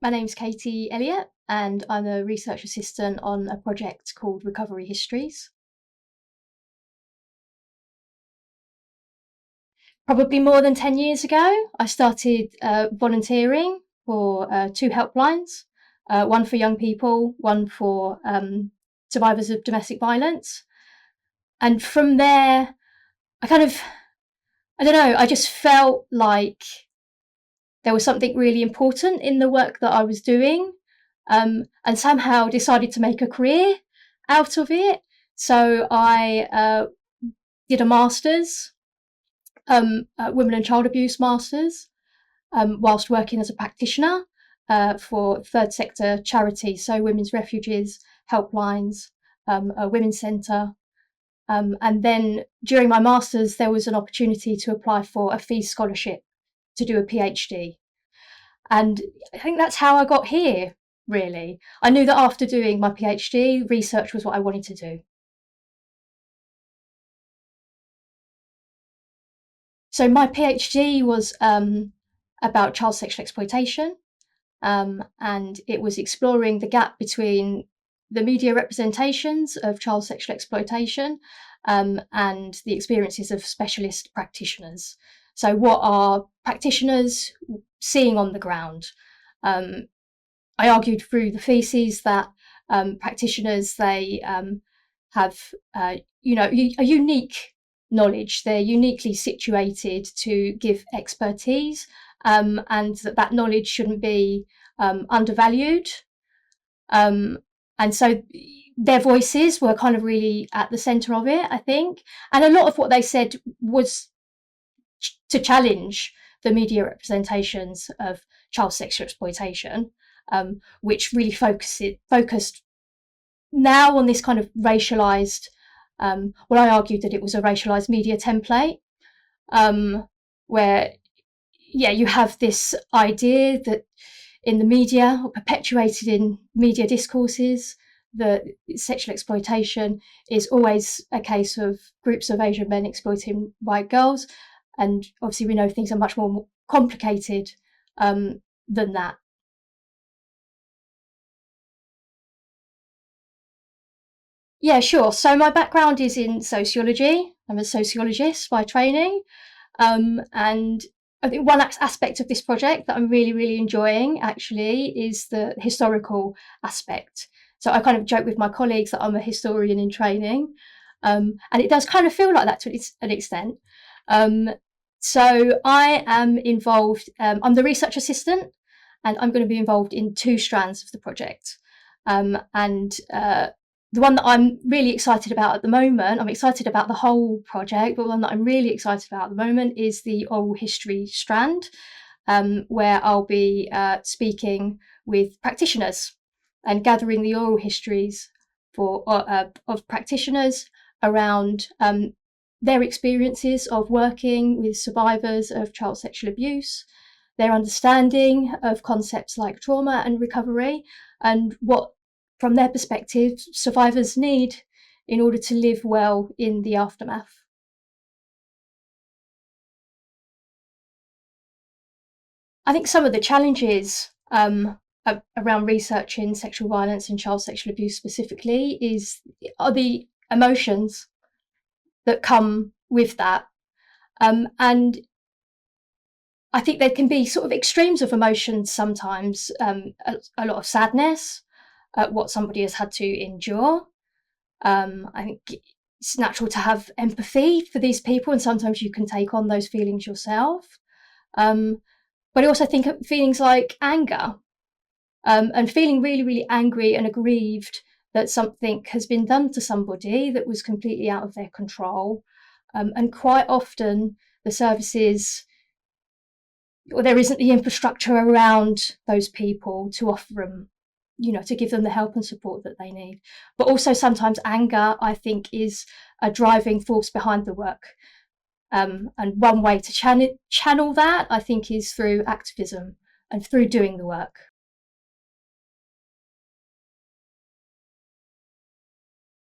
My name's Katie Elliott, and I'm a research assistant on a project called Recovery Histories. Probably more than 10 years ago, I started volunteering for two helplines, one for young people, one for survivors of domestic violence. And from there, I don't know, I just felt like there was something really important in the work that I was doing, and somehow decided to make a career out of it. So I did a master's, women and child abuse master's, whilst working as a practitioner for third sector charities, so women's refuges, helplines, a women's centre. And then during my master's, there was an opportunity to apply for a fee scholarship to do a PhD. And I think that's how I got here, really. I knew that after doing my PhD, research was what I wanted to do. So my PhD was about child sexual exploitation, and it was exploring the gap between the media representations of child sexual exploitation and the experiences of specialist practitioners. So what are practitioners seeing on the ground? I argued through the theses that practitioners, they have a unique knowledge. They're uniquely situated to give expertise, and that knowledge shouldn't be undervalued. And so their voices were kind of really at the centre of it, I think. And a lot of what they said was to challenge the media representations of child sexual exploitation, which really focused now on this kind of racialised, well, I argued that it was a racialised media template, where, you have this idea that in the media, or perpetuated in media discourses, that sexual exploitation is always a case of groups of Asian men exploiting white girls. And obviously we know things are much more complicated than that. Yeah, sure. So my background is in sociology. I'm a sociologist by training. And I think one aspect of this project that I'm really, really enjoying actually is the historical aspect. So I kind of joke with my colleagues that I'm a historian in training. And it does kind of feel like that to an extent. So I am involved, I'm the research assistant, and I'm going to be involved in two strands of the project. The one that I'm really excited about at the moment, I'm excited about the whole project, but the one that I'm really excited about at the moment is the oral history strand, where I'll be speaking with practitioners and gathering the oral histories of practitioners around their experiences of working with survivors of child sexual abuse, their understanding of concepts like trauma and recovery, and what, from their perspective, survivors need in order to live well in the aftermath. I think some of the challenges around research in sexual violence and child sexual abuse specifically are the emotions that come with that. And I think there can be sort of extremes of emotions sometimes, a lot of sadness at what somebody has had to endure. I think it's natural to have empathy for these people, and sometimes you can take on those feelings yourself. But I also think of feelings like anger, and feeling really, really angry and aggrieved that something has been done to somebody that was completely out of their control. And quite often the services, or there isn't the infrastructure around those people to offer them, to give them the help and support that they need. But also sometimes anger, I think, is a driving force behind the work. And one way to channel that, I think, is through activism and through doing the work.